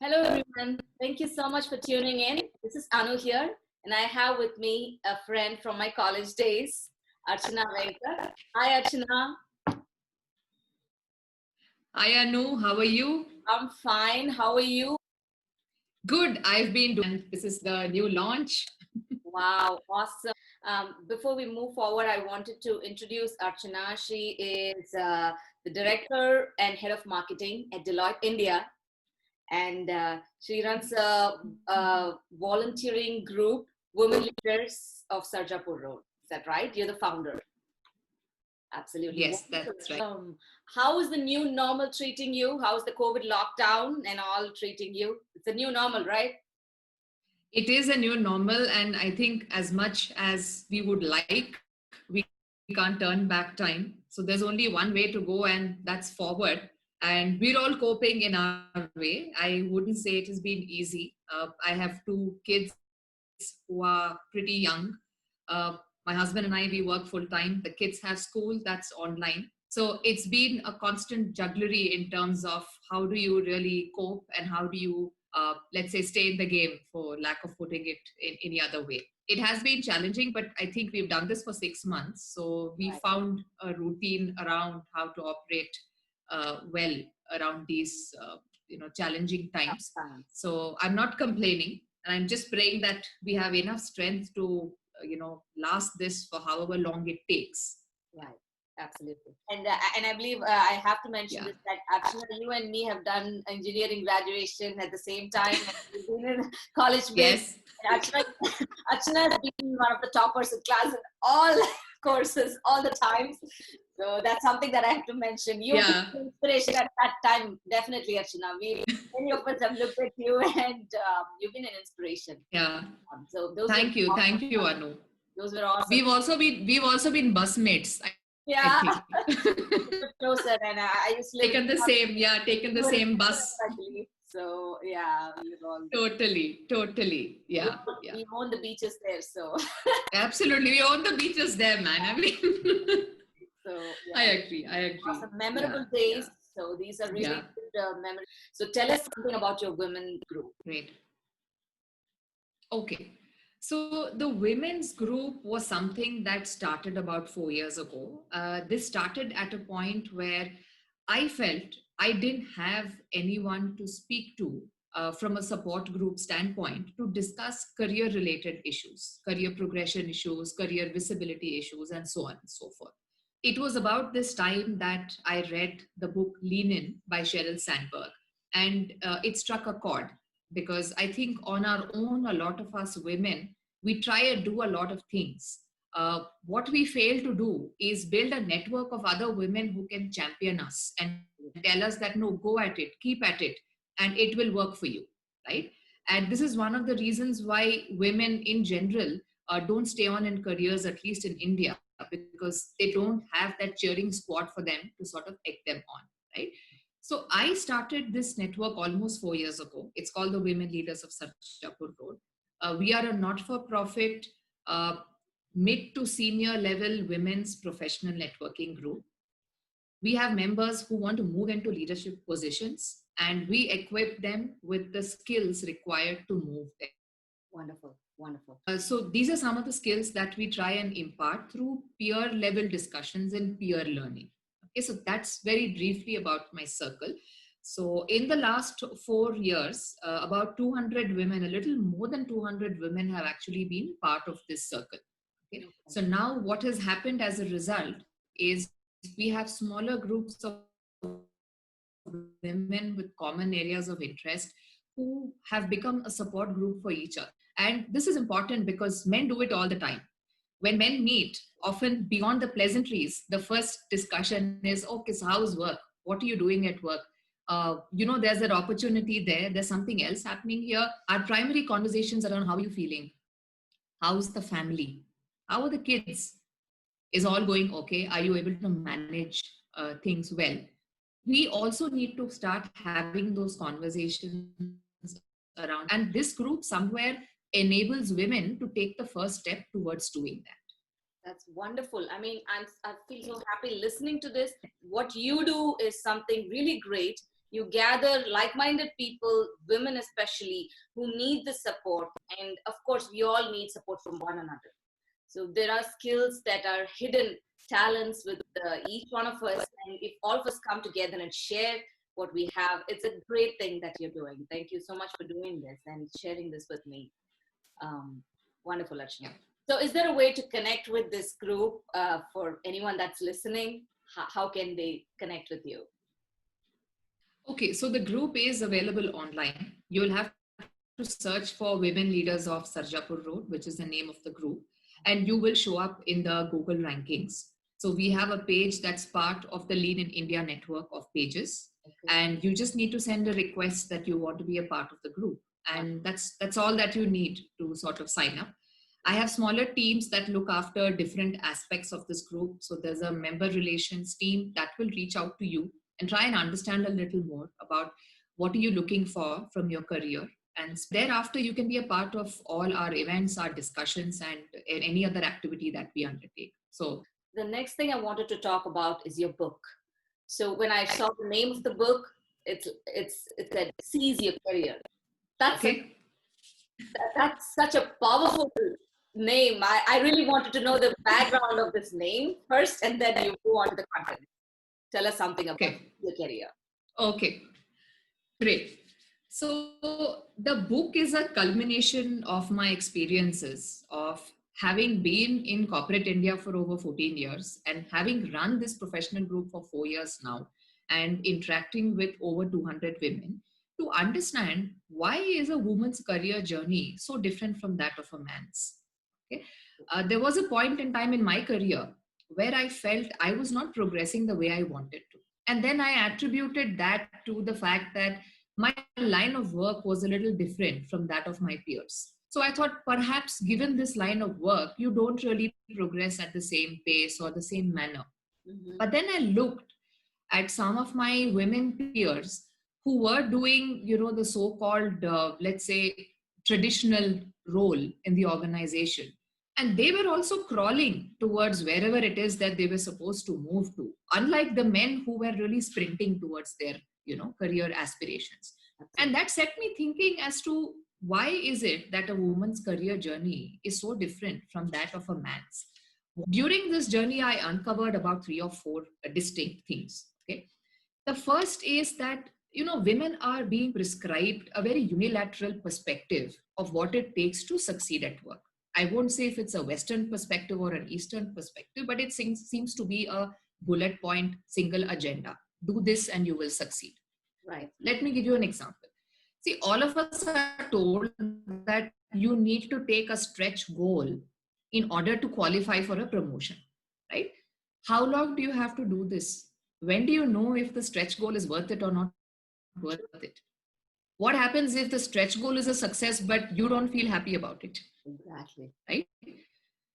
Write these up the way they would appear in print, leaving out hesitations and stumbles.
Hello, everyone. Thank you so much for tuning in. This is Anu here, and I have with me a friend from my college days, Archana Venkat. Hi, Archana. Hi Anu, how are you? I'm fine. How are you? Good. I've been doing. This is the new launch. Wow, awesome. Before we move forward, I wanted to introduce Archana. She is the director and head of marketing at Deloitte India, and she runs a volunteering group, Women Leaders of Sarjapur Road. Is that right? You're the founder. Absolutely. Yes, that's right. How is the new normal treating you? How is the COVID lockdown and all treating you? It's a new normal, right? It is a new normal, and I think as much as we would like, we can't turn back time. So there's only one way to go, and that's forward. And we're all coping in our way. I wouldn't say it has been easy. I have two kids who are pretty young. My husband and I, we work full time. The kids have school that's online. So it's been a constant jugglery in terms of how do you really cope and how do you, let's say, stay in the game, for lack of putting it in any other way. It has been challenging, but I think we've done this for 6 months. So we found a routine around how to operate well around these, challenging times. So I'm not complaining. And I'm just praying that we have enough strength to, last this for however long it takes. Right. Absolutely. And I believe I have to mention this, that actually you and me have done engineering graduation at the same time. We've been in college. Yes. And Archana has been one of the toppers in class in all courses all the times. So that's something that I have to mention. You were inspiration at that time, definitely, Archana. Many of us have looked at you, and you've been an inspiration. Yeah. So those thank you, Anu. Those were awesome. We've also been busmates. Yeah. Closer, and I used to taken the same bus. So yeah, totally. Yeah. We own the beaches there, so absolutely, we own the beaches there, man. I mean, so yeah. I agree. Awesome, memorable days. So these are really good memories. So tell us something about your women group. Great. Okay. So the women's group was something that started about 4 years ago. This started at a point where I felt I didn't have anyone to speak to from a support group standpoint to discuss career-related issues, career progression issues, career visibility issues, and so on and so forth. It was about this time that I read the book Lean In by Sheryl Sandberg, and it struck a chord. Because I think on our own, a lot of us women, we try and do a lot of things. What we fail to do is build a network of other women who can champion us and tell us that, no, go at it, keep at it, and it will work for you, right? And this is one of the reasons why women in general don't stay on in careers, at least in India, because they don't have that cheering squad for them to sort of egg them on, right? So I started this network almost 4 years ago. It's called the Women Leaders of Sarjapur Road. We are a not-for-profit, mid to senior level women's professional networking group. We have members who want to move into leadership positions, and we equip them with the skills required to move there. Wonderful. So these are some of the skills that we try and impart through peer level discussions and peer learning. Okay, so that's very briefly about my circle. So in the last 4 years, about 200 women, a little more than 200 women have actually been part of this circle. Okay? So now what has happened as a result is we have smaller groups of women with common areas of interest who have become a support group for each other. And this is important because men do it all the time. When men meet, often beyond the pleasantries, the first discussion is, okay, so how's work? What are you doing at work? There's an opportunity there. There's something else happening here. Our primary conversations around how are you feeling? How's the family? How are the kids? Is all going okay? Are you able to manage things well? We also need to start having those conversations around. And this group somewhere enables women to take the first step towards doing that. That's wonderful. I mean, I feel so happy listening to this. What you do is something really great. You gather like-minded people, women especially, who need the support. And of course, we all need support from one another. So there are skills that are hidden talents with each one of us. And if all of us come together and share what we have, it's a great thing that you're doing. Thank you so much for doing this and sharing this with me. Um, Wonderful, Archana. Yeah. So is there a way to connect with this group for anyone that's listening? How can they connect with you? Okay, so the group is available online. You'll have to search for Women Leaders of Sarjapur Road, which is the name of the group, and you will show up in the Google rankings. So we have a page that's part of the Lean in India network of pages, Okay. and you just need to send a request that you want to be a part of the group, and that's all that you need to sort of sign up. I have smaller teams that look after different aspects of this group. So there's a member relations team that will reach out to you and try and understand a little more about what are you looking for from your career. And thereafter, you can be a part of all our events, our discussions, and any other activity that we undertake. So The next thing I wanted to talk about is your book. So when I right. saw the name of the book, it said "Seize Your Career." That's a Okay. that's such a powerful name. I really wanted to know the background of this name first, and then you go on to the content. Tell us something about Okay. your career. Okay. Great. So the book is a culmination of my experiences of having been in corporate India for over 14 years and having run this professional group for 4 years now and interacting with over 200 women to understand why is a woman's career journey so different from that of a man's. Okay? There was a point in time in my career where I felt I was not progressing the way I wanted to. And then I attributed that to the fact that my line of work was a little different from that of my peers. So I thought perhaps given this line of work, you don't really progress at the same pace or the same manner. Mm-hmm. But then I looked at some of my women peers who were doing, the so-called, let's say, traditional role in the organization. And they were also crawling towards wherever it is that they were supposed to move to, unlike the men who were really sprinting towards their, career aspirations. And Absolutely. that set me thinking as to why is it that a woman's career journey is so different from that of a man's. During this journey, I uncovered about three or four distinct things. Okay, the first is that women are being prescribed a very unilateral perspective of what it takes to succeed at work. I won't say if it's a Western perspective or an Eastern perspective, but it seems to be a bullet point, single agenda. Do this and you will succeed. Right. Let me give you an example. See, all of us are told that you need to take a stretch goal in order to qualify for a promotion, right? How long do you have to do this? When do you know if the stretch goal is worth it or not worth it? What happens if the stretch goal is a success, but you don't feel happy about it, Exactly. right?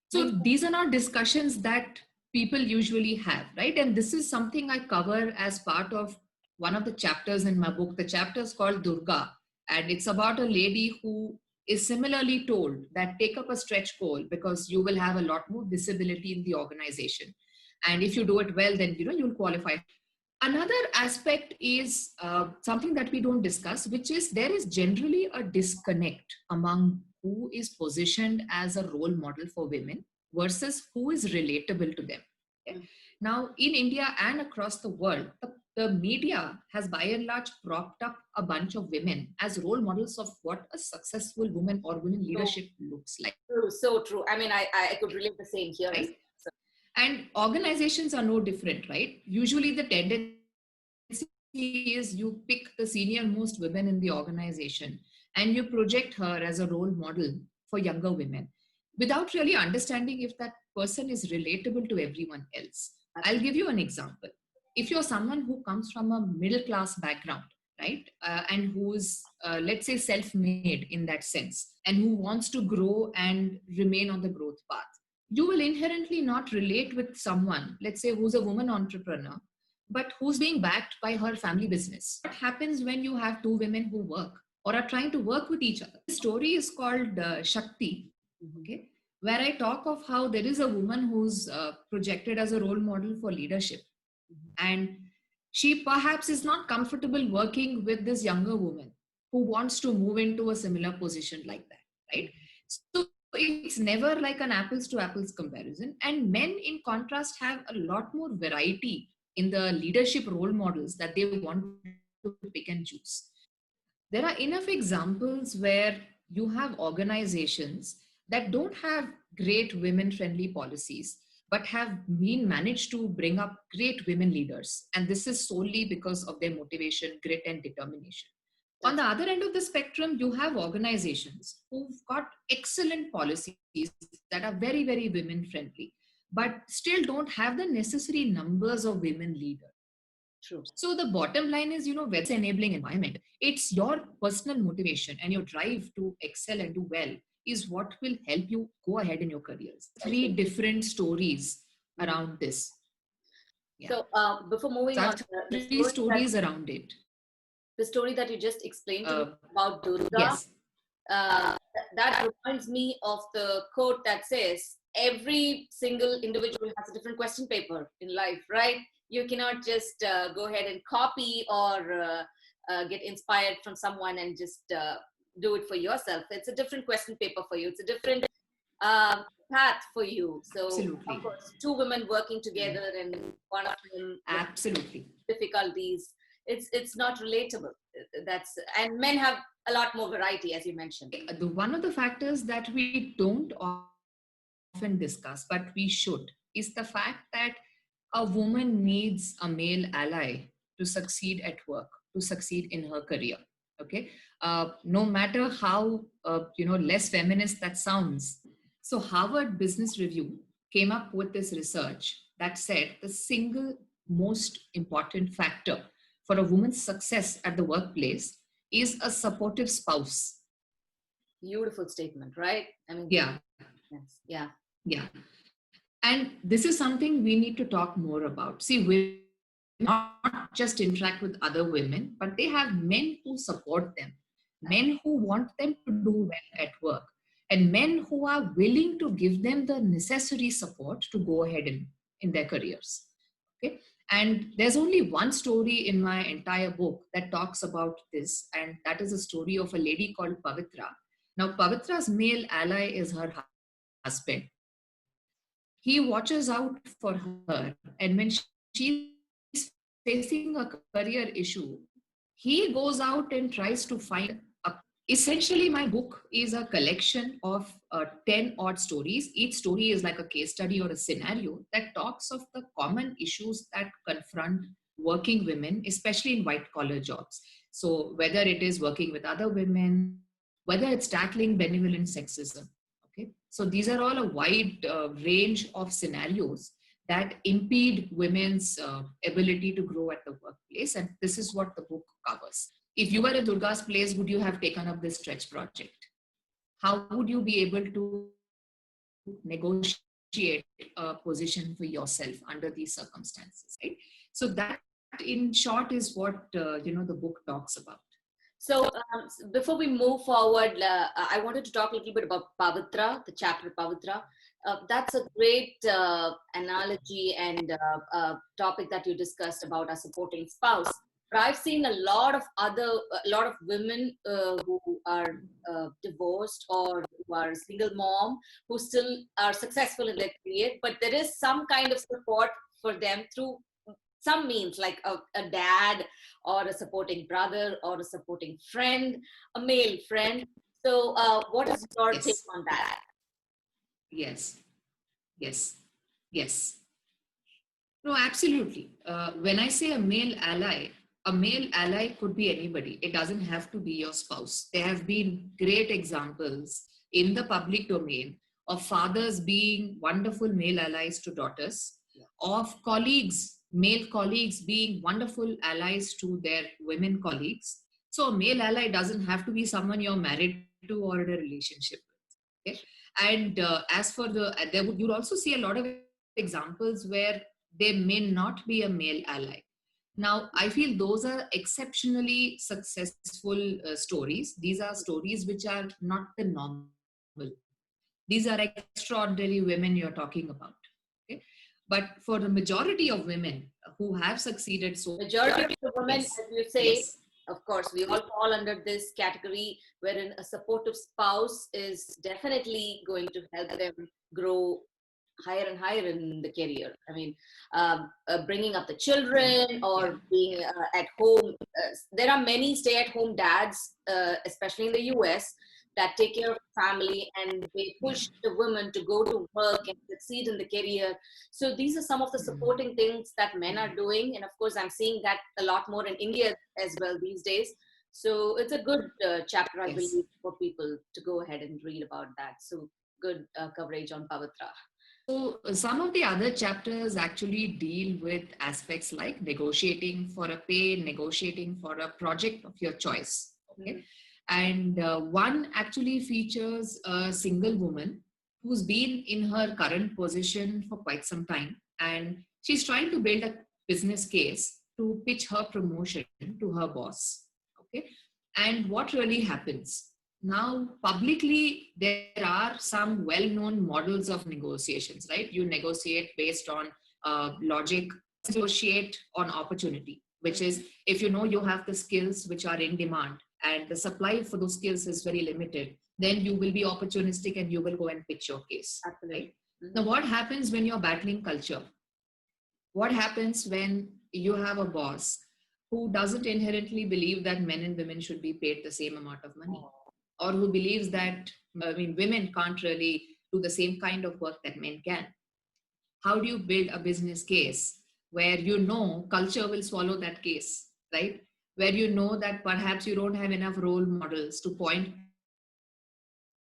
So Makes these are not discussions that people usually have, right? And this is something I cover as part of one of the chapters in my book. The chapter is called Durga, and it's about a lady who is similarly told that take up a stretch goal because you will have a lot more visibility in the organization. And if you do it well, then you'll qualify. Another aspect is something that we don't discuss, which is there is generally a disconnect among who is positioned as a role model for women versus who is relatable to them. Okay? Now, in India and across the world, the media has by and large propped up a bunch of women as role models of what a successful woman or women so leadership looks like, true. So true. I mean, I could relate the same here as right? well. And organizations are no different, right? Usually the tendency is you pick the senior most women in the organization and you project her as a role model for younger women without really understanding if that person is relatable to everyone else. I'll give you an example. If you're someone who comes from a middle class background, right, and who's, let's say, self-made in that sense, and who wants to grow and remain on the growth path, you will inherently not relate with someone, let's say, who's a woman entrepreneur, but who's being backed by her family business. What happens when you have two women who work or are trying to work with each other? The story is called Shakti, Mm-hmm. okay, where I talk of how there is a woman who's projected as a role model for leadership. Mm-hmm. And she perhaps is not comfortable working with this younger woman who wants to move into a similar position like that, right? So it's never like an apples to apples comparison. And men, in contrast, have a lot more variety in the leadership role models that they want to pick and choose. There are enough examples where you have organizations that don't have great women friendly policies, but have been managed to bring up great women leaders. And this is solely because of their motivation, grit, and determination. On That's the other end of the spectrum, you have organizations who've got excellent policies that are very, very women friendly, but still don't have the necessary numbers of women leaders. true. So the bottom line is, whether enabling environment, it's your personal motivation and your drive to excel and do well is what will help you go ahead in your careers. Three Okay. different stories Mhm. around this. Yeah. So before So moving I on, have three the stories around it. the story that you just explained to me about Yes. Durga, that reminds me of the quote that says every single individual has a different question paper in life, right? You cannot just go ahead and copy or get inspired from someone and just do it for yourself. It's a different question paper for you. It's a different um, path for you. So, Absolutely. of course, two women working Mm. together and one of them with Absolutely. difficulties, it's not relatable. That's and men have a lot more variety, as you mentioned. The one of the factors that we don't often discuss, but we should, is the fact that a woman needs a male ally to succeed at work, to succeed in her career. Okay, no matter how less feminist that sounds. So Harvard Business Review came up with this research that said the single most important factor for a woman's success at the workplace is a supportive spouse. Beautiful statement, right? I mean, Yeah, yes, yeah, yeah. And this is something we need to talk more about. See, women not just interact with other women, but they have men who support them, men who want them to do well at work, and men who are willing to give them the necessary support to go ahead in their careers. Okay. And there's only one story in my entire book that talks about this, and that is a story of a lady called Pavitra. Now, Pavitra's male ally is her husband. He watches out for her, and when she's facing a career issue, he goes out and tries to find a path. Essentially, my book is a collection of 10 odd stories. Each story is like a case study or a scenario that talks of the common issues that confront working women, especially in white collar jobs. So, whether it is working with other women, whether it's tackling benevolent sexism. Okay, so these are all a wide range of scenarios that impede women's ability to grow at the workplace, and this is what the book covers. If you were in Durga's place, would you have taken up this stretch project? How would you be able to negotiate a position for yourself under these circumstances, right? So that, in short, is what the book talks about. so before we move forward, I wanted to talk a little bit about Pavitra, the chapter Pavitra. That's a great analogy and topic that you discussed about a supporting spouse. But I've seen a lot of women who are divorced or who are single mom who still are successful in their career, but there is some kind of support for them through some means, like a dad or a supporting brother or a supporting friend, a male friend. So, what is your take Yes, on that? yes, yes, yes. No, absolutely. When I say a male ally could be anybody. It doesn't have to be your spouse. There have been great examples in the public domain of fathers being wonderful male allies to daughters, of colleagues, male colleagues being wonderful allies to their women colleagues. So a male ally doesn't have to be someone you're married to or in a relationship with. Okay? And as for you'd also see a lot of examples where there may not be a male ally. Now, I feel those are exceptionally successful stories. These are stories which are not the normal. These are extraordinary women you're talking about. Okay? But for the majority of women who have succeeded so Majority of the women, yes, as you say, yes, of course, we all fall under this category wherein a supportive spouse is definitely going to help them grow higher and higher in the career. I mean, bringing up the children yeah, or being at home. There are many stay-at-home dads, especially in the US, that take care of the family and they yeah. push the women to go to work and succeed in the career. So these are some of the supporting things that men are doing, and of course, I'm seeing that a lot more in India as well these days. So it's a good chapter, I Yes. believe, for people to go ahead and read about that. So good coverage on Pavitra. So some of the other chapters actually deal with aspects like negotiating for a pay, negotiating for a project of your choice. Okay. Mhm. And one actually features a single woman who's been in her current position for quite some time. And she's trying to build a business case to pitch her promotion to her boss. Okay. And what really happens? Now, publicly, there are some well known models of negotiations, right? You negotiate based on logic, negotiate on opportunity, which is if you know you have the skills which are in demand and the supply for those skills is very limited, then you will be opportunistic and you will go and pitch your case, right? Absolutely. Now, Mhm. what happens when you're battling culture? What happens when you have a boss who doesn't inherently believe that men and women should be paid the same amount of money, or who believes that women can't really do the same kind of work that men can? How do you build a business case where you know culture will swallow that case, right? Where you know that perhaps you don't have enough role models to point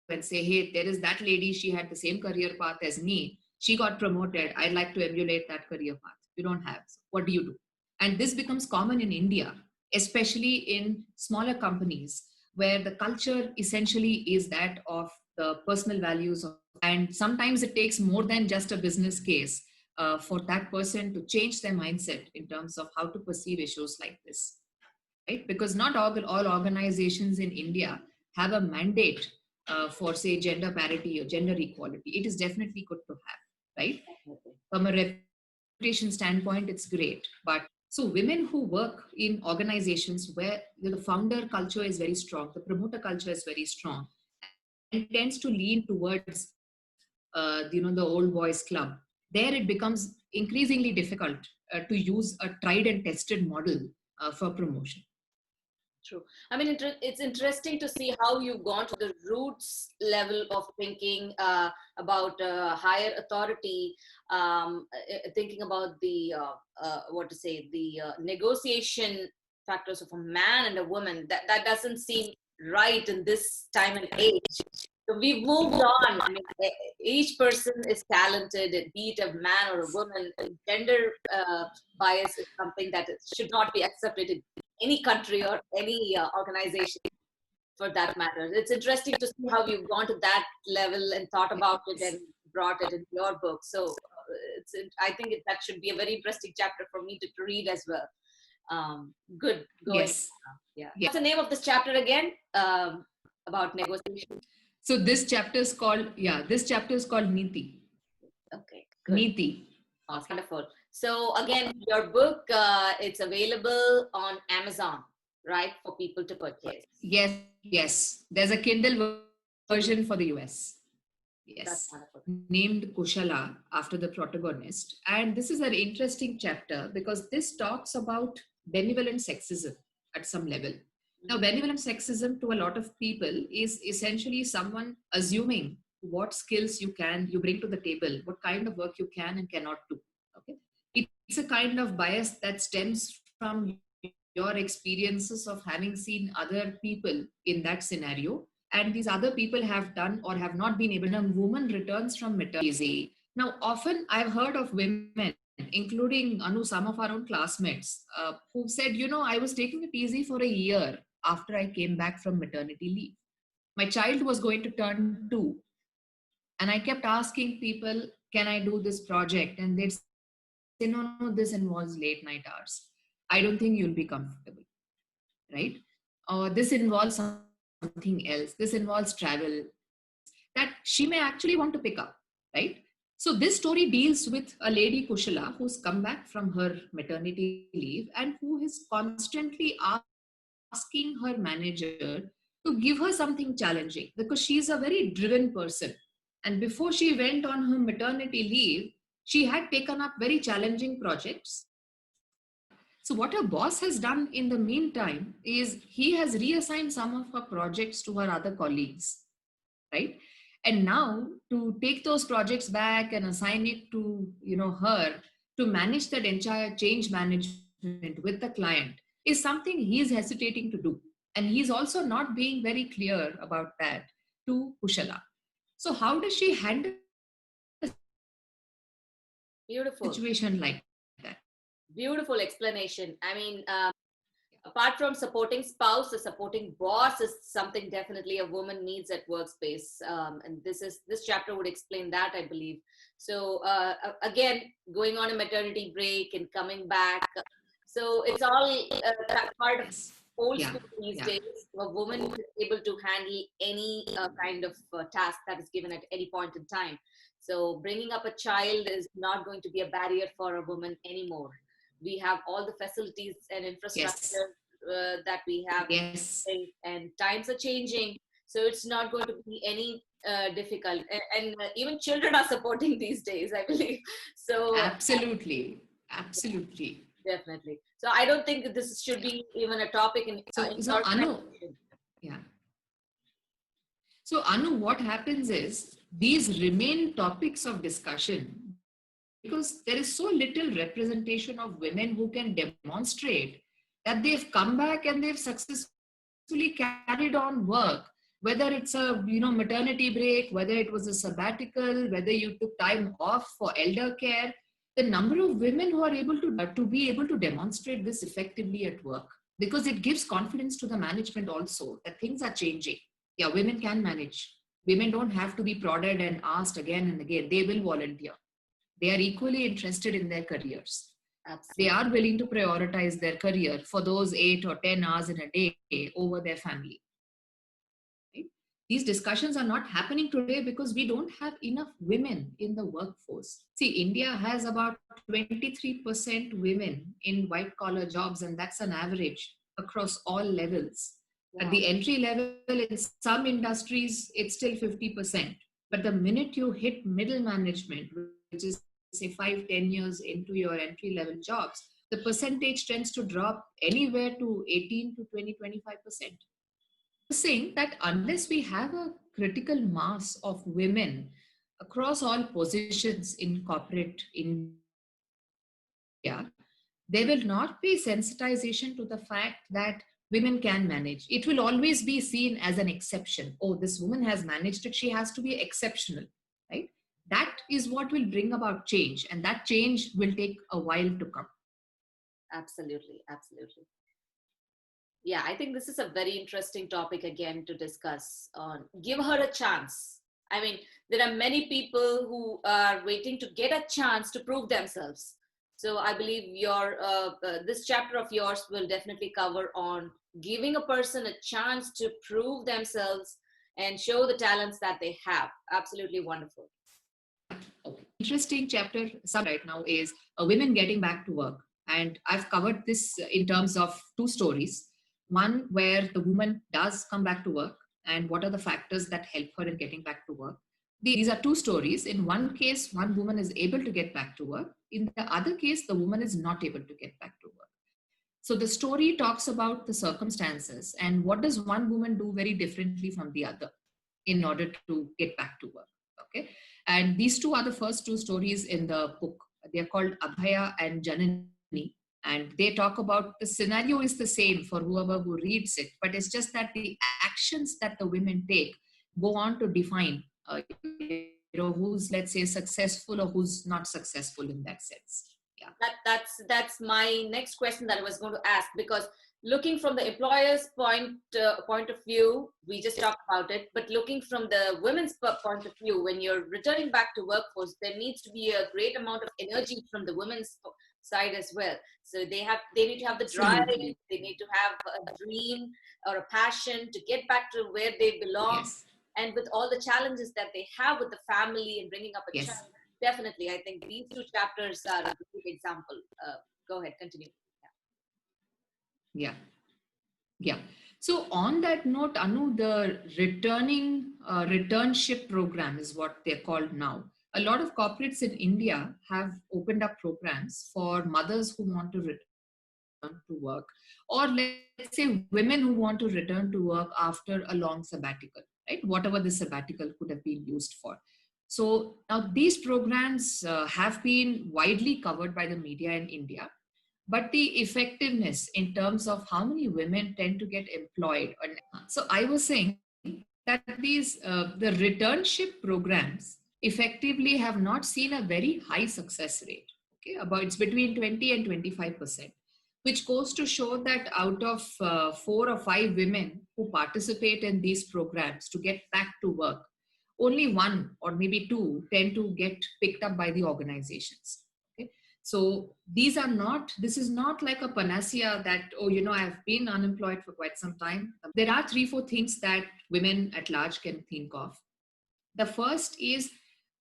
to and say, hey, there is that lady, she had the same career path as me, she got promoted, I'd like to emulate that career path. You don't have. So what do you do? And this becomes common in India, especially in smaller companies, where the culture essentially is that of the personal values of, and sometimes it takes more than just a business case for that person to change their mindset in terms of how to perceive issues like this, right? Because not all organizations in India have a mandate for, say, gender parity or gender equality. It is definitely good to have, right? Definitely. From a reputation standpoint, it's great. But so women who work in organizations where the founder culture is very strong, the promoter culture is very strong, and tends to lean towards the old boys club, there it becomes increasingly difficult to use a tried and tested model for promotion. True. I mean, it's interesting to see how you've gone to the roots level of thinking about higher authority, thinking about the what to say, the negotiation factors of a man and a woman. That doesn't seem right in this time and age. So we've moved on. I mean, each person is talented, be it a man or a woman. Gender bias is something that should not be accepted in any country or any organization for that matter. It's interesting to see how you've gone to that level and thought about it Yes. and brought it in your book. So I think that should be a very interesting chapter for me to read as well. Good, go ahead. Yes. Yeah. Yes. What's the name of this chapter again? About negotiation. So this chapter is called Niti. Okay, good. Niti. Awesome. Wonderful. So again, your book, it's available on Amazon, right, for people to purchase. Yes, yes. There's a Kindle version for the US. Yes, That's wonderful. named Kushala after the protagonist. And this is an interesting chapter because this talks about benevolent sexism at some level. Now, Mhm. benevolent sexism to a lot of people is essentially someone assuming what skills you bring to the table, what kind of work you can and cannot do. Okay, it's a kind of bias that stems from your experiences of having seen other people in that scenario, and these other people have done or have not been able. When a woman returns from maternity, now often I've heard of women, including Anu, some of our own classmates, who've said, I was taking it easy for a year after I came back from maternity leave. My child was going to turn 2, and I kept asking people, can I do this project? And they'd say, no, no, this involves late night hours. I don't think you'll be comfortable, right? This involves something else. This involves travel. This involves things that she may actually want to pick up, right? So So this story deals with a lady Kushala who's come back from her maternity leave and who is constantly asking her manager to give her something challenging because she's a very driven person. And before she went on her maternity leave, she had taken up very challenging projects. So what her boss has done in the meantime is he has reassigned some of her projects to her other colleagues, right? And now to take those projects back and assign it to her to manage that entire change management with the client is something he's hesitating to do, and he's also not being very clear about that to Kushala. So how does she handle a situation like that? Beautiful, beautiful explanation. I mean, apart from supporting spouse, a supporting boss is something definitely a woman needs at workspace, and this chapter would explain that, I believe. So again, going on a maternity break and coming back, so it's all that part of Yes. old Yeah. school these Yeah. days. A woman is able to handle any kind of task that is given at any point in time. So bringing up a child is not going to be a barrier for a woman anymore. We have all the facilities and Yes. infrastructure that we have, Yes. and times are changing, so it's not going to be any difficult, and even children are supporting these days, I believe. So Absolutely. Absolutely. definitely, so I don't think that this should Yeah. be even a topic in So your Anu, organization. yeah. So Anu, what happens is these remain topics of discussion because there is so little representation of women who can demonstrate that they've come back and they've successfully carried on work, whether it's a maternity break, whether it was a sabbatical, whether you took time off for elder care. The number of women who are able to be able to demonstrate this effectively at work, because it gives confidence to the management also that things are changing. Yeah, women can manage. Women don't have to be prodded and asked again and again. They will volunteer. They are equally interested in their careers. They Absolutely. are willing to prioritize their career for those 8 or 10 hours in a day over their family. Right? These discussions are not happening today because we don't have enough women in the workforce. See, India has about 23% women in white collar jobs, and that's an average across all levels. At Wow. the entry level, in some industries, it's still 50%. But the minute you hit middle management, which is say 5-10 years into your entry level jobs, the percentage tends to drop anywhere to 18 to 20-25%. So this is saying that unless we have a critical mass of women across all positions in corporate India, there will not be sensitization to the fact that women can manage. It will always be seen as an exception. Oh, this woman has managed it, she has to be exceptional, right? That is what will bring about change, and that change will take a while to come. Absolutely, absolutely. Yeah, I think this is a very interesting topic again to discuss on give her a chance. I mean, there are many people who are waiting to get a chance to prove themselves. So I believe your this chapter of yours will definitely cover on giving a person a chance to prove themselves and show the talents that they have. Absolutely wonderful. Yeah. Okay. The interesting chapter subtitle right now is Women Getting Back to Work. And I've covered this in terms of two stories. One where the woman does come back to work, and what are the factors that help her in getting back to work. These are two stories. In one case, one woman is able to get back to work. In the other case, the woman is not able to get back to work. So the story talks about the circumstances and what does one woman do very differently from the other in order to get back to work. Okay. And these two are the first two stories in the book. They are called Abhaya and Janani. And they talk about the scenario is the same for whoever who reads it, but it's just that the actions that the women take go on to define, who's, let's say, successful or who's not successful in that sense. Yeah. That's my next question that I was going to ask, because looking from the employer's point of view, we just talked about it, but looking from the women's point of view, when you're returning back to workforce, there needs to be a great amount of energy from the women's side as well. So they need to have the drive, Absolutely. they need to have a dream or a passion to get back to where they belong, Yes. and with all the challenges that they have with the family and bringing up a Yes. child, definitely. I think these two chapters are a great example. Go ahead, continue. Yeah. Yeah. So on that note, Anu, the returnship program is what they're called now. A lot of corporates in India have opened up programs for mothers who want to return to work, or let's say women who want to return to work after a long sabbatical, right? Whatever the sabbatical could have been used for. So now these programs have been widely covered by the media in India, but the effectiveness in terms of how many women tend to get employed. So I was saying that the returnship programs effectively have not seen a very high success rate. Okay, about it's between 20 and 25%, which goes to show that out of 4 or 5 women who participate in these programs to get back to work, only one or maybe two tend to get picked up by the organizations. Okay, so this is not like a panacea that, oh, I've been unemployed for quite some time. There are 3, 4 things that women at large can think of. The first is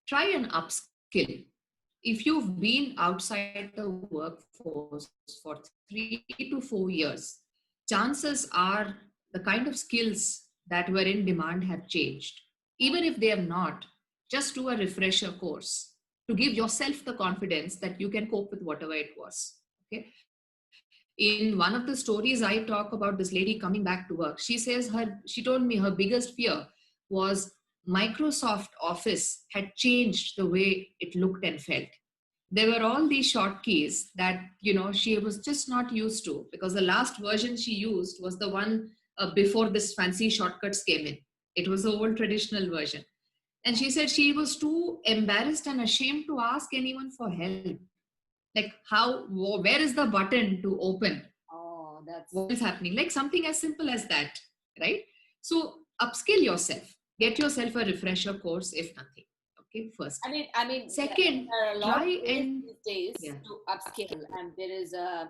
try an upskill. If you've been outside the workforce for 3 to 4 years, chances are the kind of skills that were in demand have changed. Even if they have not, just do a refresher course to give yourself the confidence that you can cope with whatever it was. Okay. In one of the stories I talk about this lady coming back to work, she told me her biggest fear was Microsoft Office had changed the way it looked and felt. There were all these shortkeys that she was just not used to, because the last version she used was the one before this fancy shortcuts came in. It was the old traditional version, and she said she was too embarrassed and ashamed to ask anyone for help. Like, where is the button to open? Oh, that's What is happening? Like something as simple as that, right? So upskill yourself, get yourself a refresher course, if nothing. Okay, first. Second, there are a lot of try ways and these days yeah, to upskill, and there is a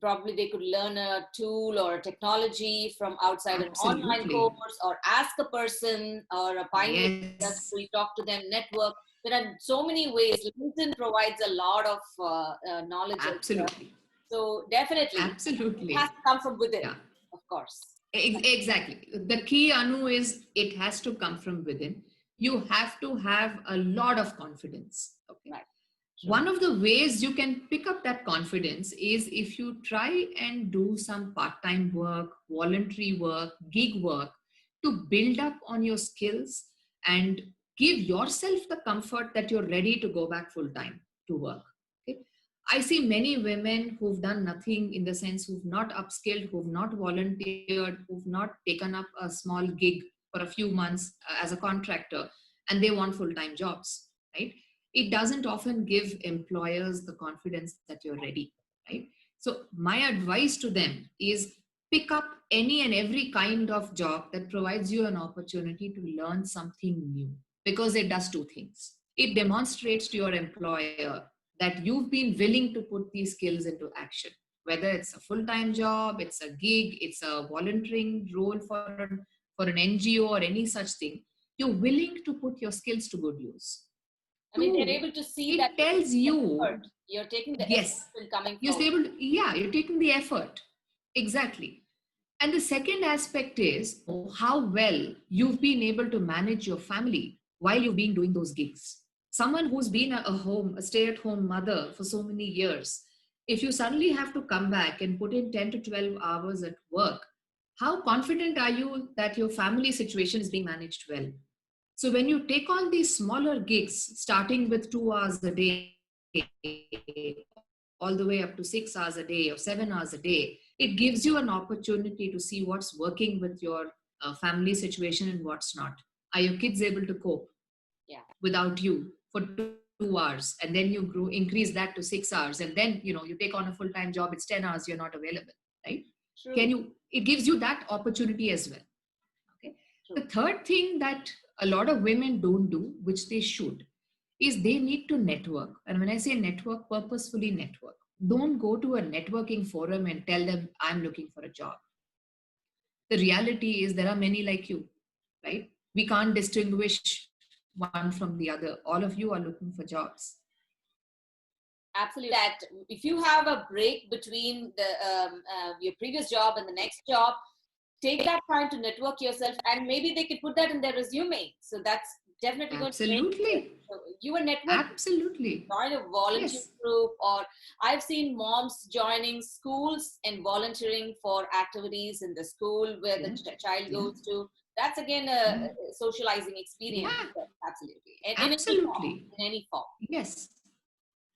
probably they could learn a tool or a technology from outside an online absolutely. course, or ask a person or a pioneer Yes, industry, talk to them, network. There are so many ways. LinkedIn provides a lot of knowledge as well. absolutely. So definitely, it has Absolutely. to come from within, Yeah. of course. Exactly. The key, Anu, is it has to come from within. You have to have a lot of confidence. Okay. Right. True. One of the ways you can pick up that confidence is if you try and do some part time work, voluntary work, gig work to build up on your skills and give yourself the comfort that you're ready to go back full time to work. Okay? I see many women who've done nothing, in the sense who've not upskilled, who've not volunteered, who've not taken up a small gig for a few months as a contractor, and they want full time jobs, right? It doesn't often give employers the confidence that you're ready, right? So my advice to them is pick up any and every kind of job that provides you an opportunity to learn something new, because it does 2 things. It demonstrates to your employer that you've been willing to put these skills into action, whether it's a full-time job, it's a gig, it's a volunteering role for an NGO or any such thing. You're willing to put your skills to good use. They're 2, able to see that it tells you, effort. You're taking the yes, effort in coming you're forward. able to, yeah, you're taking the effort. Exactly. And the second aspect is how well you've been able to manage your family while you've been doing those gigs. Someone who's been a stay-at-home mother for so many years, if you suddenly have to come back and put in 10 to 12 hours at work, how confident are you that your family situation is being managed well? So when you take on these smaller gigs, starting with 2 hours a day, all the way up to 6 hours a day or 7 hours a day, it gives you an opportunity to see what's working with your family situation and what's not. Are your kids able to cope Yeah. without you for 2 hours? And then you increase that to 6 hours. And then, you take on a full-time job, it's 10 hours, you're not available, right? True. It gives you that opportunity as well. Okay. True. The third thing that a lot of women don't do, which they should, is they need to network. And when I say network, purposefully network. Don't go to a networking forum and tell them, I'm looking for a job. The reality is there are many like you, right? We can't distinguish one from the other. All of you are looking for jobs. Absolutely. That if you have a break between your previous job and the next job, take that time to network yourself, and maybe they could put that in their resume. So that's definitely going to make it. Absolutely. So you are networking, Absolutely. join a volunteer Yes. group, or I've seen moms joining schools and volunteering for activities in the school where the Yeah. child Yeah. goes to. That's again a Yeah. socializing experience. Yeah. Absolutely, in any form, Absolutely. in any form. Yes.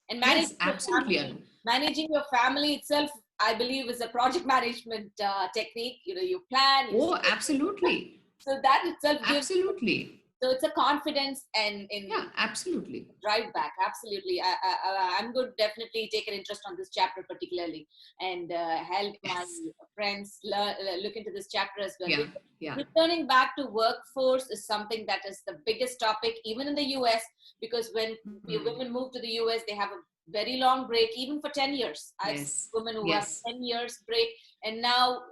And Yes, absolutely, Anu. managing your family itself, I believe, is a project management technique. You plan, you Oh, see it, absolutely. so that itself gives. Absolutely. So it's a confidence and in Yeah, absolutely. drive back. Absolutely, I'm going to definitely take an interest on this chapter particularly, and help my Yes. friends look into this chapter as well. Yeah. Because Yeah. returning back to workforce is something that is the biggest topic, even in the US, because when Mm. women move to the US, they have a very long break, even for 10 years. I've seen Yes. women who have Yes. 10 years break, and now,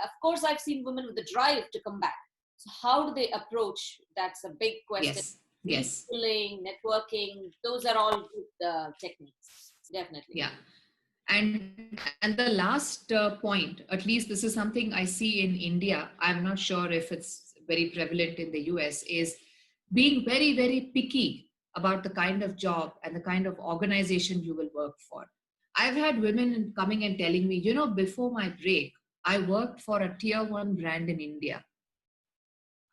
of course, I've seen women with the drive to come back. So how do they approach? That's a big question. Yes. Yes. Reskilling, networking, those are all good techniques. Definitely. Yeah. And the last point, at least this is something I see in India. I'm not sure if it's very prevalent in the US, is being very, very picky about the kind of job and the kind of organization you will work for. I've had women coming and telling me, before my break, I worked for a tier one brand in India.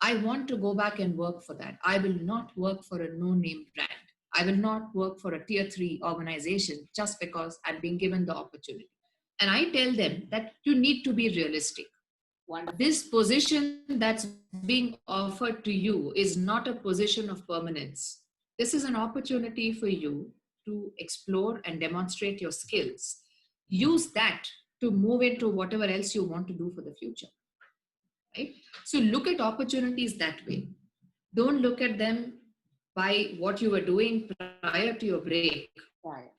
I want to go back and work for that. I will not work for a no name brand. I will not work for a tier three organization just because I'm being given the opportunity. And I tell them that you need to be realistic. Wonderful. This position that's being offered to you is not a position of permanence. This is an opportunity for you to explore and demonstrate your skills. Use that to move into whatever else you want to do for the future. Right? So look at opportunities that way. Don't look at them by what you were doing prior to your break. Right.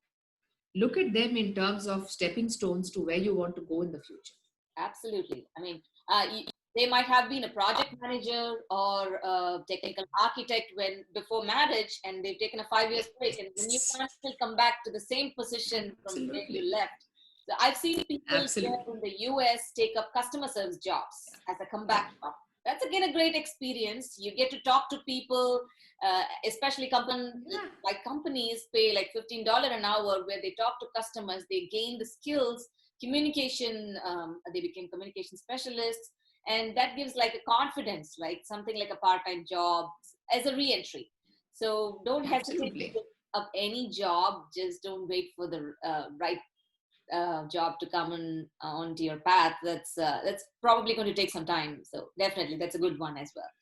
Look at them in terms of stepping stones to where you want to go in the future. Absolutely. I mean, they might have been a project manager or a technical architect when before marriage, and they've taken a 5 years break, and then you Yes, can't still come back to the same position from where you absolutely. left. So I've seen people here Absolutely. in the US take up customer service jobs as a Yeah. comeback job. That's again a great experience. You get to talk to people, especially Yeah. companies pay like $15 an hour where they talk to customers, they gain the skills, communication, they became communication specialists, and that gives like a confidence, like something like a part-time job as a re-entry. So don't hesitate to Absolutely. pick up any job. Just don't wait for the right job to come onto your path. That's probably going to take some time, so definitely that's a good one as well.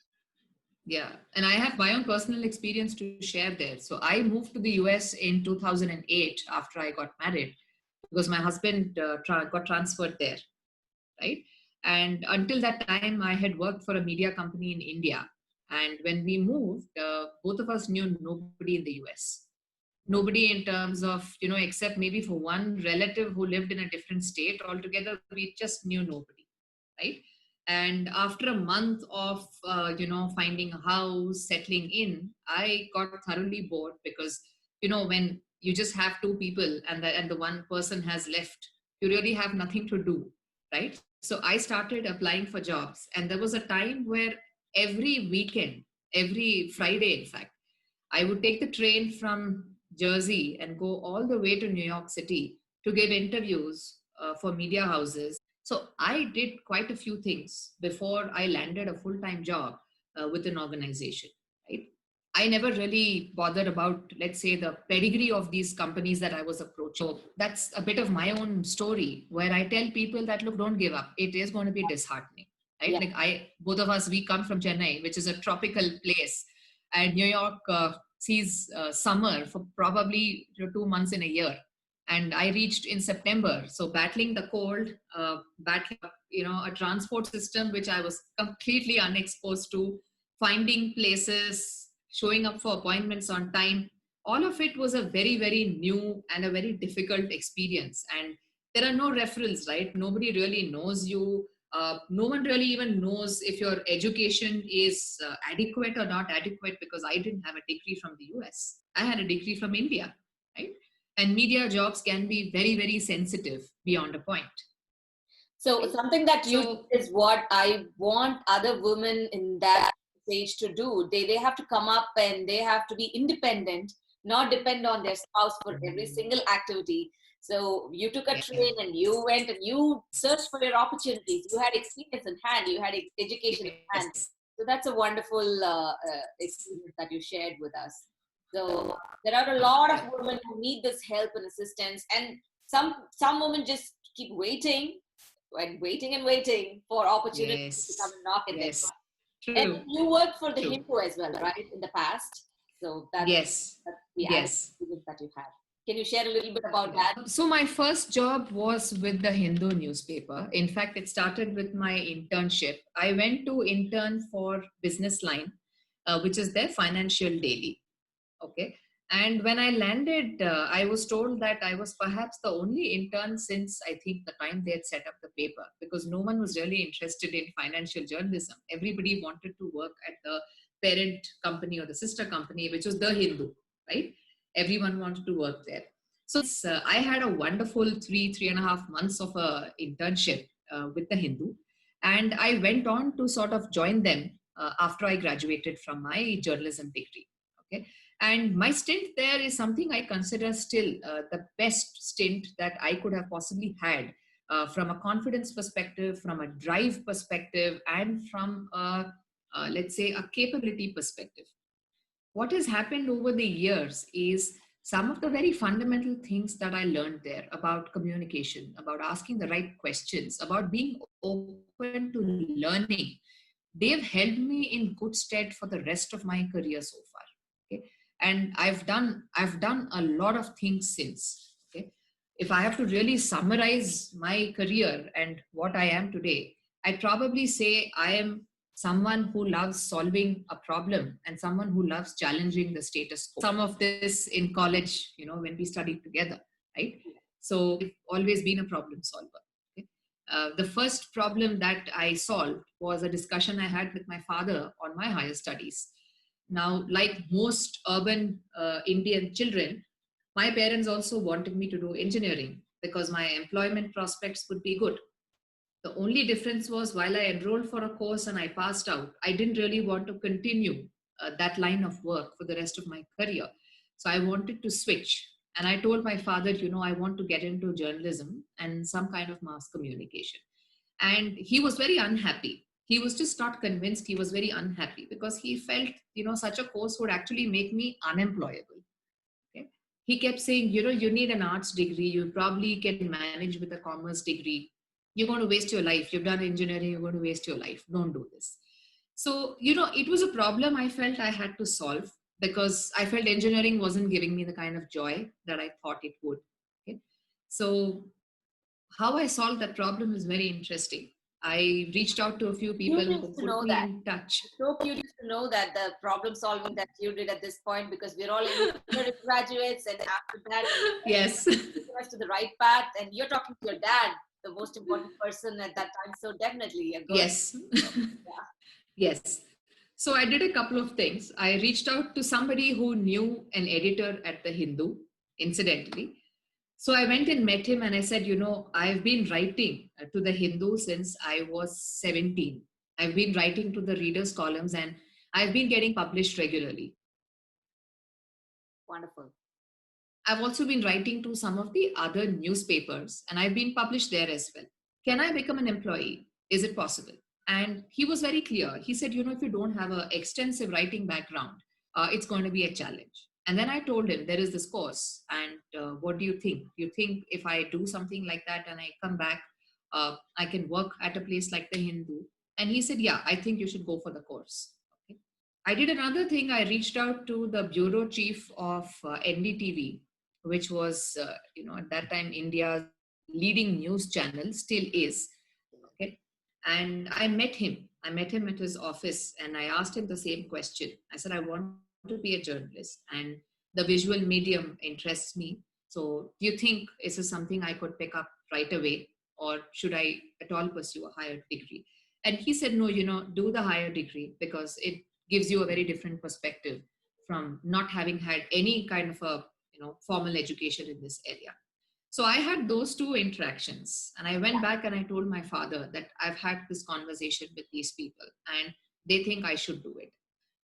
Yeah. And I have my own personal experience to share there. So I moved to the US in 2008 after I got married because my husband got transferred there. Right. And until that time, I had worked for a media company in India. And when we moved, both of us knew nobody in the US. Nobody in terms of, except maybe for one relative who lived in a different state altogether, we just knew nobody. Right. And after a month of, finding a house, settling in, I got thoroughly bored because, when you just have two people and the one person has left, you really have nothing to do. Right. So I started applying for jobs. And there was a time where every weekend, every Friday, in fact, I would take the train from Jersey and go all the way to New York City to give interviews for media houses. So I did quite a few things before I landed a full-time job with an organization, right? I never really bothered about, let's say, the pedigree of these companies that I was approaching. So that's a bit of my own story where I tell people that, look, don't give up. It is going to be disheartening, right? Yeah. Like both of us, we come from Chennai, which is a tropical place, and New York sees summer for probably 2 months in a year. And I reached in September, so battling the cold, battling a transport system which I was completely unexposed to, finding places, showing up for appointments on time. All of it was a very, very new and a very difficult experience. And there are no referrals, right? Nobody really knows you. No one really even knows if your education is adequate or not adequate, because I didn't have a degree from the US. I had a degree from India, right? And media jobs can be very, very sensitive beyond a point. So something that you So, did is what I want other women in that stage to do. They have to come up and they have to be independent, not depend on their spouse for every single activity. So you took a yeah. train and you went and you searched for your opportunities. You had experience in hand. You had education in hand. Yes. So that's a wonderful experience that you shared with us. So there are a lot of women who need this help and assistance, and some women just keep waiting and waiting and waiting for opportunities to come Yes. and knock at their Yes. door. And True. you worked for the True. Hindu as well, right, in the past? So Yes. that's the added Yes. experience that you had. Can you share a little bit about that? So my first job was with the Hindu newspaper. In fact, it started with my internship. I went to intern for Business Line, which is their financial daily. Okay. And when I landed, I was told that I was perhaps the only intern since I think the time they had set up the paper, because no one was really interested in financial journalism. Everybody wanted to work at the parent company or the sister company, which was the Hindu, right? Everyone wanted to work there. So I had a wonderful 3.5 months of a internship with the Hindu, and I went on to sort of join them after I graduated from my journalism degree. Okay, and my stint there is something I consider still the best stint that I could have possibly had, from a confidence perspective, from a drive perspective, and from let's say a capability perspective. What has happened over the years is some of the very fundamental things that I learned there about communication, about asking the right questions, about being open to learning, they've held me in good stead for the rest of my career so far. Okay, and I've done a lot of things since. Okay, if I have to really summarize my career and what I am today, I'd probably say I am someone who loves solving a problem and someone who loves challenging the status quo. Some of this in college, when we studied together, right? So I've always been a problem solver. Okay? The first problem that I solved was a discussion I had with my father on my higher studies. Now, like most urban Indian children, my parents also wanted me to do engineering because my employment prospects would be good. The only difference was while I enrolled for a course and I passed out, I didn't really want to continue that line of work for the rest of my career. So I wanted to switch. And I told my father, I want to get into journalism and some kind of mass communication. And he was very unhappy. He was just not convinced. He was very unhappy because he felt, such a course would actually make me unemployable. Okay? He kept saying, you need an arts degree. You probably can manage with a commerce degree. You're going to waste your life. You've done engineering. You're going to waste your life. Don't do this. So, it was a problem I felt I had to solve because I felt engineering wasn't giving me the kind of joy that I thought it would. Okay? So, how I solved that problem is very interesting. I reached out to a few people Curious who to put know me that. in touch. So curious to know that the problem solving that you did at this point, because we're all engineering graduates, and after that, Yes. taking us to the right path. And you're talking to your dad, the most important person at that time. So definitely a good. Yes. Yeah. Yes. So I did a couple of things. I reached out to somebody who knew an editor at the Hindu, incidentally. So I went and met him and I said, I've been writing to the Hindu since I was 17. I've been writing to the readers' columns and I've been getting published regularly. Wonderful. I've also been writing to some of the other newspapers and I've been published there as well. Can I become an employee? Is it possible? And he was very clear. He said, if you don't have an extensive writing background, it's going to be a challenge. And then I told him, there is this course. And what do you think? Do you think if I do something like that and I come back, I can work at a place like the Hindu? And he said, yeah, I think you should go for the course. Okay. I did another thing. I reached out to the bureau chief of NDTV, which was, at that time, India's leading news channel, still is. Okay. And I met him. I met him at his office and I asked him the same question. I said, I want to be a journalist and the visual medium interests me. So do you think this is something I could pick up right away? or should I at all pursue a higher degree? And he said, no, do the higher degree, because it gives you a very different perspective from not having had any kind of a formal education in this area. So I had those two interactions, and I went back and I told my father that I've had this conversation with these people and they think I should do it.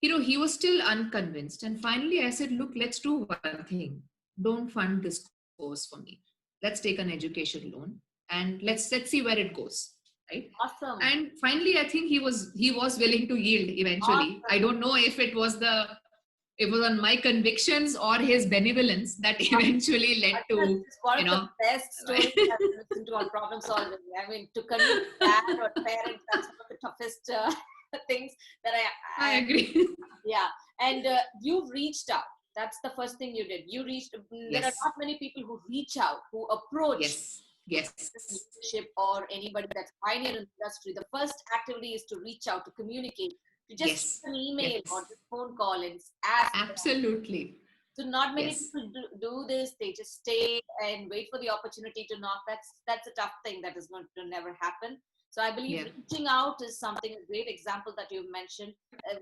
He was still unconvinced. And finally I said, look, let's do one thing. Don't fund this course for me. Let's take an education loan and let's see where it goes. Right. Awesome. And finally, I think he was willing to yield eventually. I Awesome. don't know if it was on my convictions or his benevolence that eventually led That's to, one of the best stories I've listened to on problem solving. I mean, to convince dad or parent, that's one of the toughest things that I agree. yeah. And you've reached out. That's the first thing you did. You reached. There are Yes. not many people who reach out, who approach Yes. Yes. leadership or anybody that's pioneer in the industry. The first activity is to reach out, to communicate, to just Yes. an email Yes. or just phone call and ask. Absolutely. So not many Yes. people do this. They just stay and wait for the opportunity to knock. That's a tough thing that is going to never happen. So I believe Yeah. reaching out is something, a great example that you've mentioned.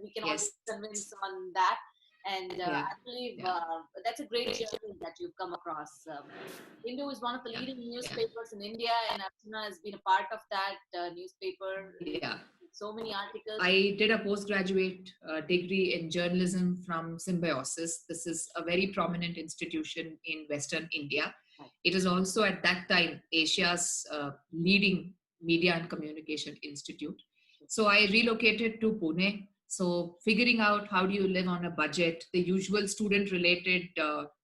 We can always Yes. convince on that. And Yeah. I believe Yeah. that's a great journey that you've come across. Hindu is one of the Yeah. leading Yeah. newspapers in India, and Archana has been a part of that newspaper. Yeah. So many articles. I did a postgraduate degree in journalism from Symbiosis. This is a very prominent institution in Western India. It is also at that time Asia's leading media and communication institute. So I relocated to Pune. So figuring out how do you live on a budget, the usual student related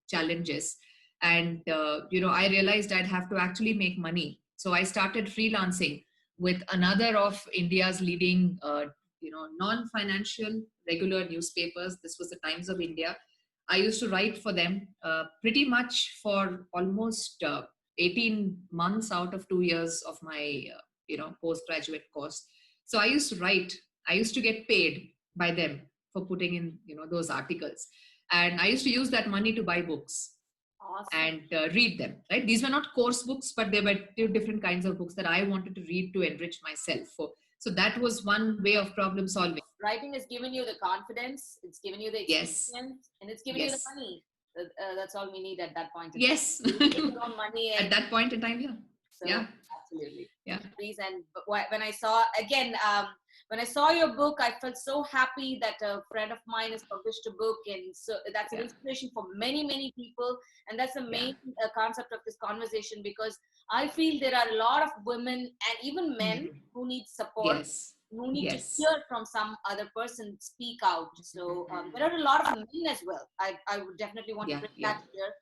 challenges. And, I realized I'd have to actually make money. So I started freelancing with another of India's leading, non-financial regular newspapers. This was the Times of India. I used to write for them pretty much for almost 18 months out of 2 years of my, postgraduate course. So I used to write. I used to get paid by them for putting in, those articles. And I used to use that money to buy books Awesome. and read them, right? These were not course books, but they were two different kinds of books that I wanted to read to enrich myself for. So that was one way of problem solving. Writing has given you the confidence, it's given you the experience, Yes. and it's given you the Yes. money. That's all we need at that point. Yes. Money At that point in time, yeah. So, yeah. Absolutely. Yeah. And when I saw again, when I saw your book, I felt so happy that a friend of mine has published a book, and so that's an inspiration for many people. And that's the main concept of this conversation, because I feel there are a lot of women and even men who need support. Yes. Who need to hear from some other person speak out. So there are a lot of men as well. I would definitely want to bring that here,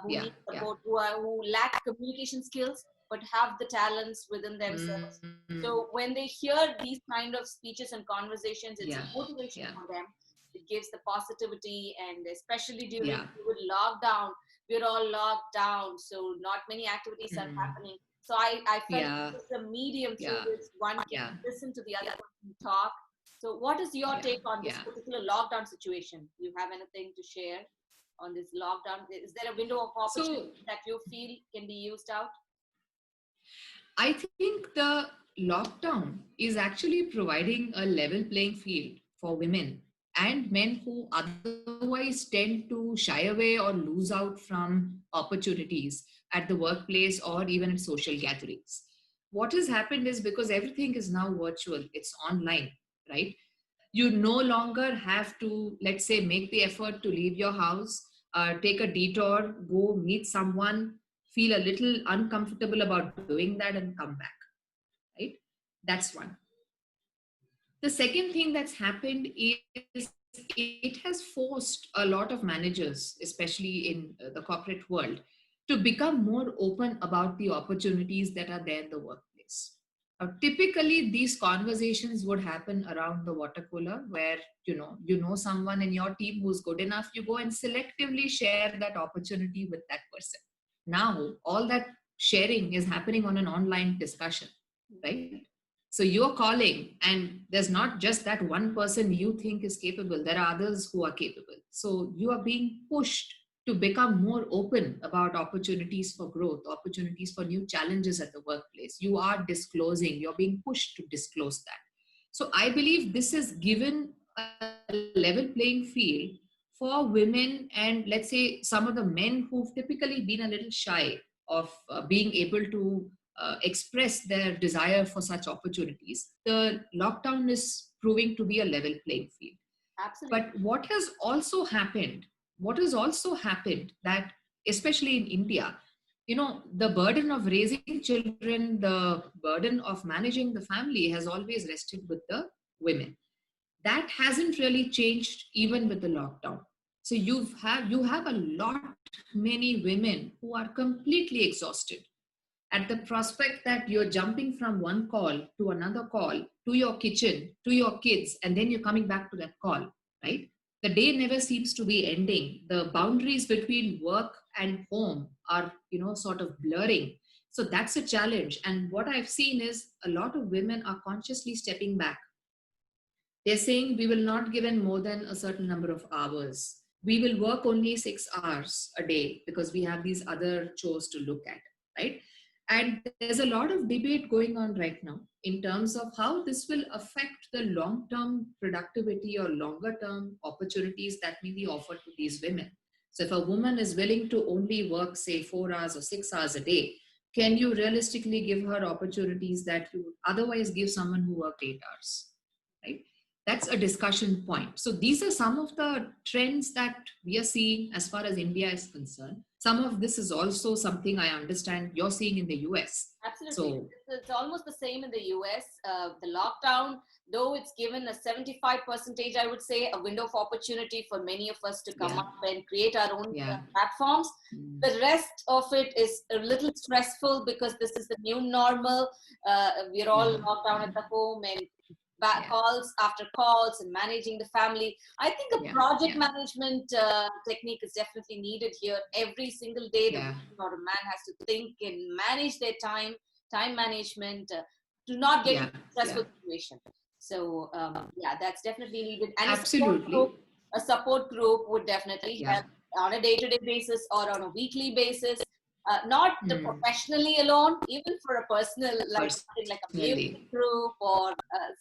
who need support, who lack communication skills, but have the talents within themselves. So when they hear these kind of speeches and conversations, it's a motivation for them. It gives the positivity, and especially during COVID lockdown, we're all locked down, so not many activities are happening. So I felt it's a medium through which one can listen to the other person talk. So what is your take on this particular lockdown situation? Do you have anything to share on this lockdown? Is there a window of opportunity that you feel can be used out? I think the lockdown is actually providing a level playing field for women and men who otherwise tend to shy away or lose out from opportunities at the workplace or even at social gatherings. What has happened is, because everything is now virtual, it's online, right? You no longer have to, let's say, make the effort to leave your house, take a detour, go meet someone, feel a little uncomfortable about doing that and come back, right? That's one. The second thing that's happened is it has forced a lot of managers, especially in the corporate world, to become more open about the opportunities that are there in the workplace. Typically, these conversations would happen around the water cooler, where you know someone in your team who's good enough. You go and selectively share that opportunity with that person. Now, all that sharing is happening on an online discussion, right? So you're calling, and there's not just that one person you think is capable. There are others who are capable. So you are being pushed to become more open about opportunities for growth, opportunities for new challenges at the workplace. You are disclosing, you're being pushed to disclose that. So I believe this has given a level playing field for women and, let's say, some of the men who've typically been a little shy of being able to express their desire for such opportunities. The lockdown is proving to be a level playing field. Absolutely. But what has also happened that, especially in India, the burden of raising children, the burden of managing the family has always rested with the women. That hasn't really changed even with the lockdown. So you have a lot many women who are completely exhausted at the prospect that you're jumping from one call to another call, to your kitchen, to your kids, and then you're coming back to that call, right? The day never seems to be ending. The boundaries between work and home are, sort of blurring. So that's a challenge. And what I've seen is a lot of women are consciously stepping back. They're saying we will not give in more than a certain number of hours. We will work only 6 hours a day because we have these other chores to look at, right? And there's a lot of debate going on right now in terms of how this will affect the long term productivity or longer term opportunities that may be offered to these women. So, if a woman is willing to only work, say, 4 hours or 6 hours a day, can you realistically give her opportunities that you would otherwise give someone who worked 8 hours? Right? That's a discussion point. So these are some of the trends that we are seeing as far as India is concerned. Some of this is also something I understand you're seeing in the US. Absolutely. So It's almost the same in the US. The lockdown, though it's given a 75 percentage, I would say, a window of opportunity for many of us to come yeah, up and create our own yeah, platforms. mm, The rest of it is a little stressful because this is the new normal. We're all yeah, locked down yeah, at the home and back yeah, calls after calls and managing the family. I think a yeah, project yeah, management technique is definitely needed here. Every single day, the yeah, woman or a man has to think and manage their time management to not get into yeah, a yeah. stressful situation. So yeah, that's definitely needed. And Absolutely. a support group would definitely Yeah. help on a day-to-day basis or on a weekly basis. Not Hmm. professionally alone, even for a personal, like something like a Personally. music group or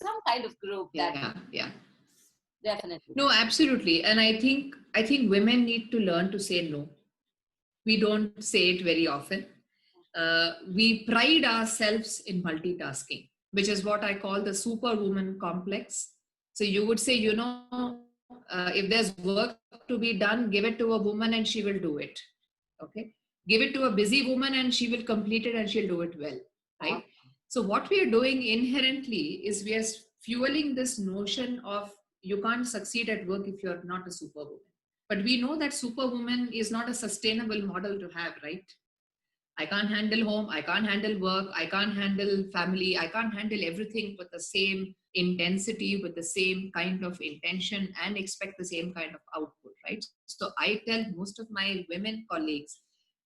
some kind of group that Yeah, yeah. definitely. No, absolutely. And I think women need to learn to say no. We don't say it very often. We pride ourselves in multitasking, which is what I call the superwoman complex. So you would say, if there's work to be done, give it to a woman and she will do it. Okay. Give it to a busy woman and she will complete it and she'll do it well. Right. Awesome. So what we are doing inherently is we are fueling this notion of you can't succeed at work if you're not a superwoman. But we know that superwoman is not a sustainable model to have, right? I can't handle home, I can't handle work, I can't handle family, I can't handle everything with the same intensity, with the same kind of intention, and expect the same kind of output, right? So I tell most of my women colleagues,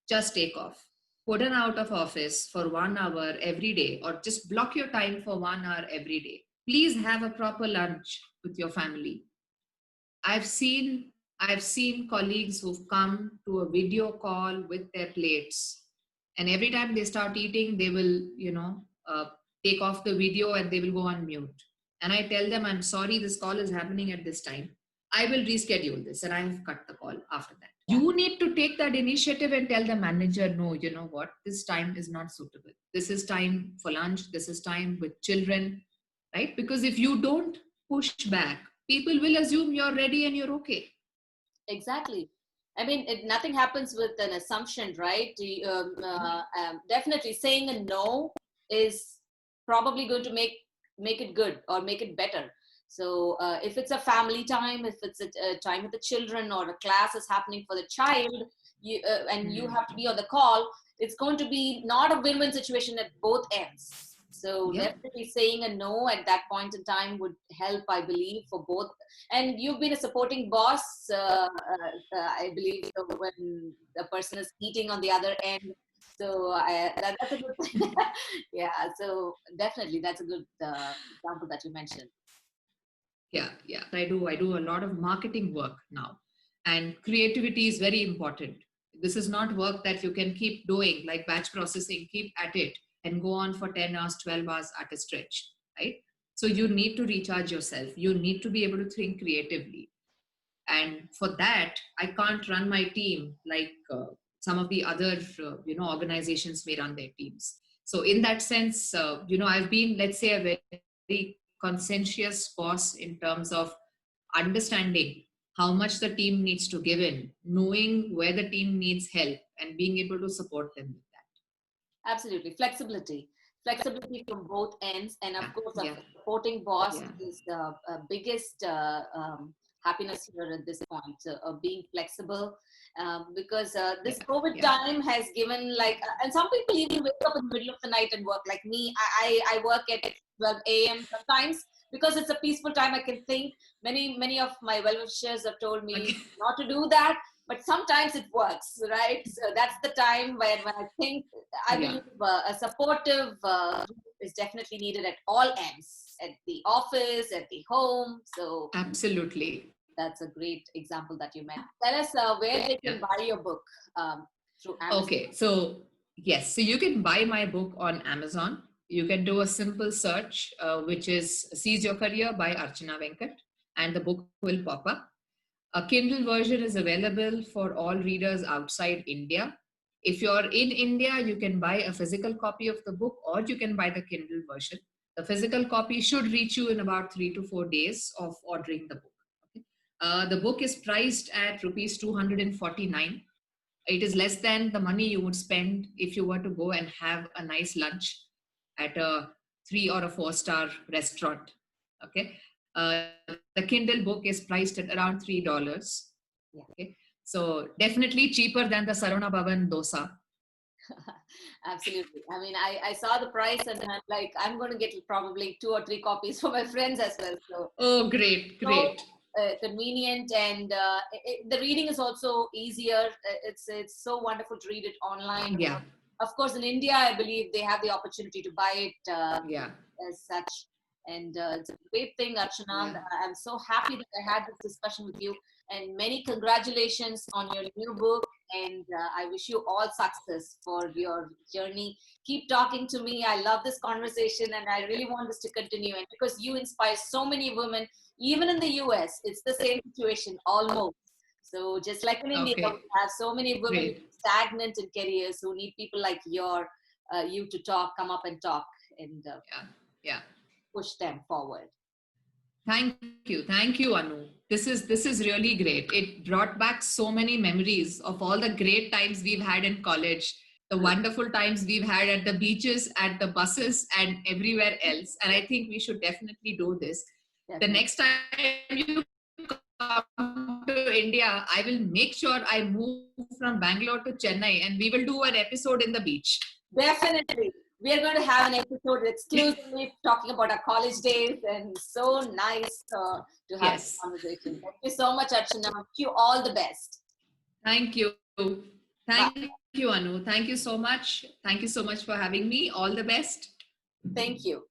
just take off. Put an out of office for 1 hour every day, or just block your time for 1 hour every day. Please have a proper lunch with your family. I've seen colleagues who've come to a video call with their plates, and every time they start eating, they will, take off the video and they will go on mute. And I tell them, I'm sorry, this call is happening at this time. I will reschedule this, and I have cut the call after that. Yeah, You need to take that initiative and tell the manager, no, you know what, this time is not suitable. This is time for lunch. This is time with children, right? Because if you don't push back, people will assume you're ready and you're okay. exactly. I mean, nothing happens with an assumption, right? Definitely saying a no is probably going to make it good or make it better. So if it's a family time, if it's a time with the children or a class is happening for the child, and you Hmm. have to be on the call, it's going to be not a win-win situation at both ends. So Yeah. definitely saying a no at that point in time would help, I believe, for both. And you've been a supporting boss, I believe, so when the person is eating on the other end. So that's a good thing. Yeah, so definitely that's a good example that you mentioned. Yeah, yeah. I do a lot of marketing work now. And creativity is very important. This is not work that you can keep doing like batch processing, keep at it and go on for 10 hours, 12 hours at a stretch, right? So you need to recharge yourself. You need to be able to think creatively. And for that, I can't run my team like some of the other organizations may run their teams. So in that sense, I've been, let's say, a very conscientious boss in terms of understanding how much the team needs to give in, knowing where the team needs help, and being able to support them with Absolutely. Flexibility from both ends. And of that. course, a Yeah, supporting yeah, boss yeah, is the biggest happiness here at this point. So, being flexible, because this yeah, COVID yeah, time has given and some people even wake up in the middle of the night and work. Like me, I work at 12 a.m. sometimes because it's a peaceful time. I can think. Many of my well-wishers have told me okay. not to do that, but sometimes it works, right? So that's the time when I think, I Yeah, believe a supportive group is definitely needed at all ends, at the office, at the home. So absolutely. that's a great example that you meant. Tell us where they Yeah. can buy your book, through Amazon. Okay, so yes, so you can buy my book on Amazon. You can do a simple search, which is Seize Your Career by Archana Venkat, and the book will pop up. A Kindle version is available for all readers outside India. If you're in India, you can buy a physical copy of the book or you can buy the Kindle version. The physical copy should reach you in about 3 to 4 days of ordering the book. Okay? The book is priced at rupees 249. It is less than the money you would spend if you were to go and have a nice lunch at a 3 or 4 star restaurant. Okay. The Kindle book is priced at around $3. Yeah. Okay. So definitely cheaper than the Sarona Bhavan dosa. Absolutely. I mean, I saw the price and I'm like, I'm going to get probably 2 or 3 copies for my friends as well. So Oh, great, so great. convenient, and the reading is also easier. It's so wonderful to read it online. Yeah, Of course, in India, I believe they have the opportunity to buy it yeah, as such. And it's a great thing, Archana. yeah. I'm so happy that I had this discussion with you. And many congratulations on your new book. And I wish you all success for your journey. Keep talking to me. I love this conversation and I really want this to continue. And because you inspire so many women, even in the US, it's the same situation almost. So just like in India, we Okay, have so many women great. stagnant in careers who need people like you to come up and talk and Yeah, yeah. push them forward. Thank you, Anu. This is really great. It brought back so many memories of all the great times we've had in college, the wonderful times we've had at the beaches, at the buses, and everywhere else. And I think we should definitely do this. The Definitely. next time you come to India, I will make sure I move from Bangalore to Chennai, and we will do an episode in the beach. Definitely. We are going to have an episode exclusively talking about our college days, and so nice to have this Yes. conversation. Thank you so much, Archana. Wish you all the best. Thank you. Bye. Thank you, Anu. Thank you so much. Thank you so much for having me. All the best. Thank you.